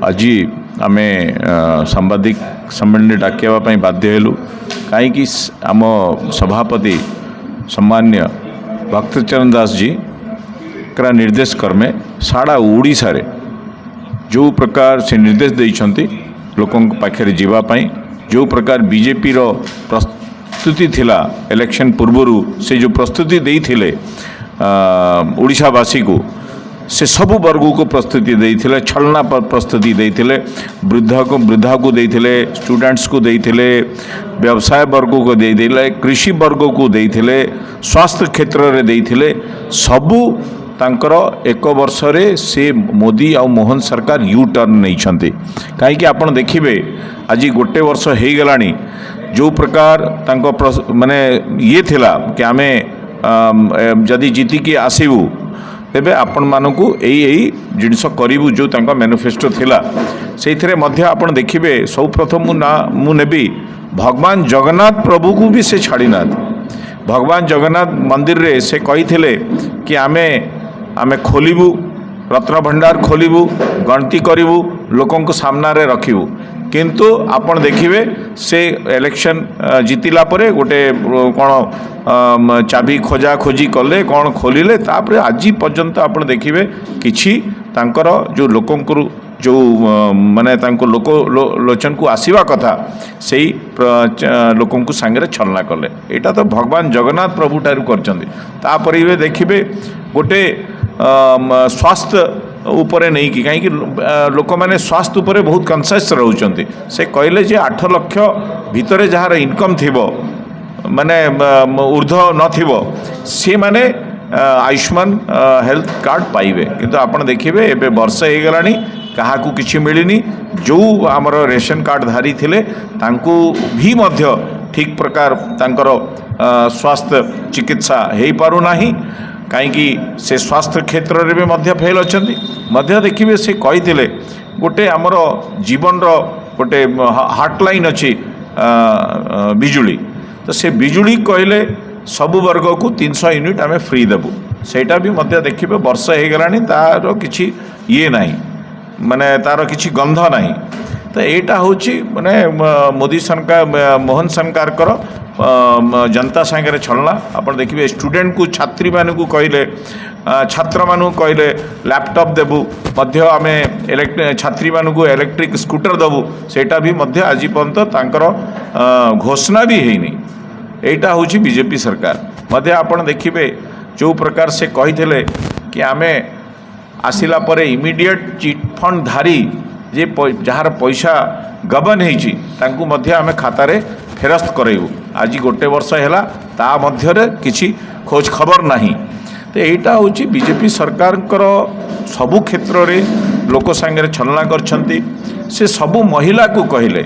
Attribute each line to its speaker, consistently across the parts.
Speaker 1: आज आम सांबादिक सम्मेलन डाकियापी बाध्य हेलु कहीं आम सभापति सम्मान्य भक्तचरण दास जी का निर्देश क्रमे सारा ओडिशा रे जो प्रकार से निर्देश देइछंती लोकों पाखे जीवाई जो प्रकार बीजेपी रो प्रस्तुति थिला इलेक्शन पूर्वरु से जो प्रस्तुति देइथिले ओडिशावासी को से सबु वर्ग को प्रस्तुति देइथिले छलना पर प्रस्तुति देइथिले वृद्धा को देइथिले स्टूडेंट्स को देइथिले व्यवसाय वर्ग को देइथिले कृषि वर्ग को देइथिले स्वास्थ्य क्षेत्र रे देइथिले सबु तांकर एक वर्ष रे से मोदी आ मोहन सरकार यू टर्न नहीं छंती कहीं आपण देखिबे आज गोटे वर्ष हो गलानी जो प्रकार तांको माने ये थिला कि आमे जदि जीती की आसीबू तेबे आपण मानकू यही जिनस करूँ जो तांका मैनिफेस्टो थिला से मध्य आपण देखिबे सब प्रथम मु नेबी भगवान जगन्नाथ प्रभु को भी से छाड़ी ना भगवान जगन्नाथ मंदिर रे से कही थिले कि आमे खोलिबू रत्न भंडार खोलिबू गणती करिबू लोकों को सामना रे रखिबू किंतु आपण देखिबे से इलेक्शन जीतिला परे गोटे कौन चाबी खोजा खोजी कले कौन खोलिले तापरे आज पर्यंत आपण देखिबे किछि तांकर जो लोकों को जो माने तांको लोचन को आसीबा कथा से लोकों को सांगे छलना कले एटा तो भगवान जगन्नाथ प्रभु ठारू करछंती तापरे देखिबे गोटे स्वास्थ्य उपरे नहीं कि कहीं लोक मैंने स्वास्थ्य उपरे बहुत कनसियस रहउचंती से कहले जे 8 लाख भितरे जहार इनकम थिबो माने ऊर्ध्व नथिबो से माने आयुष्मान हेल्थ कार्ड पाइबे किंतु आपण देखिबे एबे वर्ष हो गलानी काहाकू किछि मिलिनी जो आमर रेशन कार्ड धारी थिले तांकू भी मध्य ठीक प्रकार तांकर स्वास्थ्य चिकित्सा हो पारु नाही कहीं से स्वास्थ्य क्षेत्र रे भी मध्य फेल अछंती मध्य देखिए से कही गोटे आमर जीवन रो गोटे हार्टलाइन अच्छी बिजुली तो से बिजुली कहले सबु वर्ग को 300 यूनिट आम फ्री देबू सेटा भी मध्य देखिए वर्ष हो गलानी तार किछि ये नहीं माने तार किछि गंध नहीं तो यहाँ हूँ माने मोदी सरकार मोहन सरकार कर जनता सांगे छलना आप देखिए स्टूडेंट को छात्री मान को कहले छात्र मान कहले लैपटॉप देबू मध्य आम छात्री मान को इलेक्ट्रिक स्कूटर देबू सेटा भी मध्य आज पर्यंत घोषणा भी हैनी यहाँ हूँ बीजेपी सरकार मध्य आप देखिए जो प्रकार से कही कि आम आसिला परे इमीडिएट चिट फंड धारी जे जार पैसा गबन होती आम खातार फेरस्त करेबू आज गोटे वर्ष है ता मध्य किसी खोज खबर नहीं तो यहाँ हूँ बीजेपी सरकार सबु क्षेत्र में लोक सांगे छलना करछंती से सबु महिला को कहले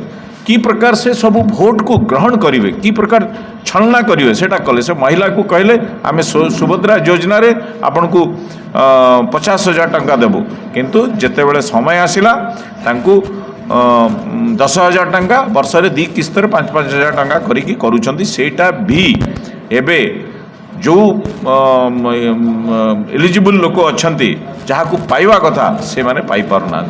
Speaker 1: कि प्रकार से सबु भोट को ग्रहण करेंगे कि प्रकार छलना करेंगे सेटा कले से महिला को कहले आम सुभद्रा योजना रे आपन को 50,000 टंका देबू किंतु जेते बेले समय आसिला तांकू 10,000 टंका वर्ष रे 2 किस्त 5,000 टंका करिकी करूछंती सेटा भी एबे जो एलिजिबल लोक अच्छंती जहाँ को पाइबा कथा से माने पाई पारना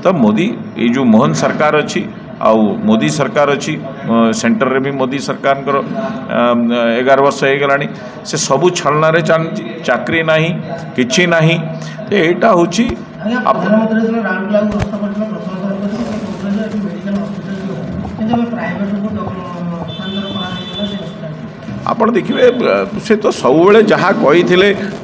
Speaker 1: तो मोदी ये जो मोहन सरकार अच्छी आउ मोदी सरकार अच्छी सेंटर रे भी मोदी सरकार 11 वर्ष हो गलानी से सबू छलना रे चाकरी नहीं किछि नहीं तो यहाँ हूँ आपण देखिए से तो सब जहाँ कही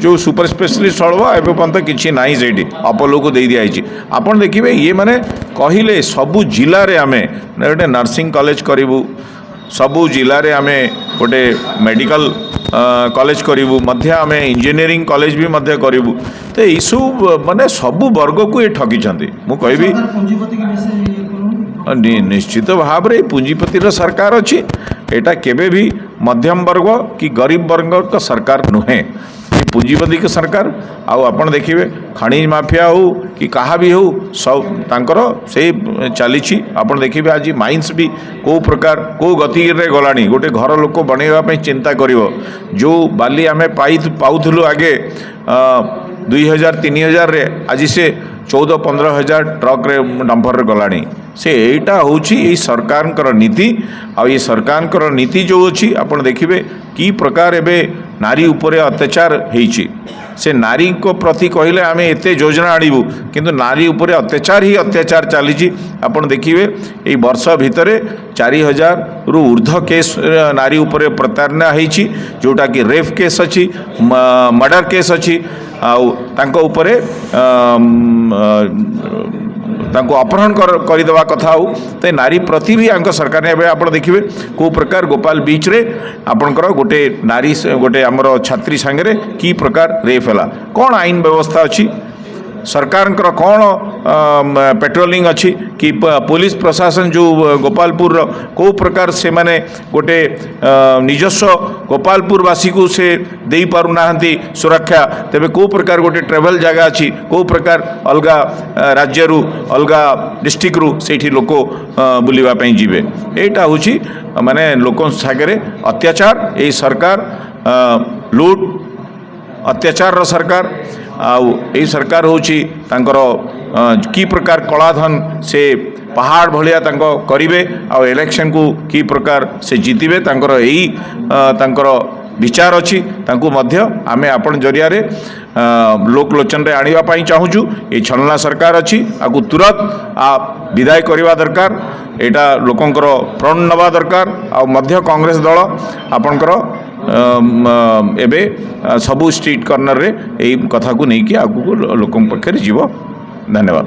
Speaker 1: जो सुपर स्पेशलिस्ट हलवा एवं पर्यंत किसी नाई से अपोलो को दे दिखाई आपड़ देखिए ये माने कहले सबु जिले में आम गोटे नर्सिंग कॉलेज करूँ सबु जिले में आम गोटे मेडिकल कॉलेज करूँ मध्य आम इंजीनियरिंग कॉलेज भी मध्य करूँ तो यू माने सबु वर्ग को ये ठगी मु कहबी निश्चित भाव में पुंजीपतिर सरकार अच्छी यहाँ केबे भी मध्यम वर्ग कि गरीब वर्ग का सरकार नुहे पुंजीपति के सरकार आपण देखिए खनिज माफिया हो कि कहा भी हो सब तांकर से चली आपण देखिए आज माइंस भी को प्रकार को गति रे गलानी गोटे घर लोक बनवाई चिंता करिवो जो बाली आमे पाउथलु आगे 2000 3000 रे आज से 14-15 ट्रक रे डंपर रे गलानी से एटा होची ए सरकार नीति आ ये सरकार नीति जो अच्छी आपण देखिए कि प्रकार एबे नारी उपरे अत्याचार होईची से नारी को प्रति कहले आम एत योजना आणबू किंतु नारी उपरे अत्याचार ही अत्याचार चली आपण देखिए ये वर्ष भितर 4000 रु ऊर्ध्व केस नारी उपरे प्रताड़ना होईची जोटा कि रेप केस अच्छी मर्डर केस अच्छी आउे तांको अपहरण करदेवा कथा हो तो नारी प्रति भी आंक सरकार ने आप देखिए कौ प्रकार गोपाल बीच रे आपणकर गोटे नारी गोटे आमर छात्री सांगे की प्रकार रेप है कौन आईन व्यवस्था अच्छी सरकार कौन पेट्रोलिंग अच्छी कि पुलिस प्रशासन जो गोपालपुर कौ प्रकार से माने गोटे निजस्व गोपालपुरवासी को से दे पारुना सुरक्षा तेबे कौ प्रकार गोटे ट्रेवल जगह अच्छी कौ प्रकार अलगा राज्य अलगा डिस्ट्रिक्ट रु सेठी लोक बुलावाई जीवे यहाँ हूँ माने लोक सागरे अत्याचार ये सरकार लूट अत्याचार रो सरकार आई सरकार होची तांकर की प्रकार कलाधन से पहाड़ भलिया तांको करिवे आ इलेक्शन को की प्रकार से जीतिबे तांकर एही तांकर विचार अच्छी तांको मध्य आमे आपण जरिया रे लोकलोचन रे आनिबा पई चाहूछु ए छलना सरकार अच्छी आकु तुरंत आ विदाय करवा दरकार एटा लोकंकर प्रण नवा दरकार आ मध्य कांग्रेस दल आपणकर एबे सबू स्ट्रीट कॉर्नर रे यही कथा को लेकिन आगू लोक पाखे जीव धन्यवाद।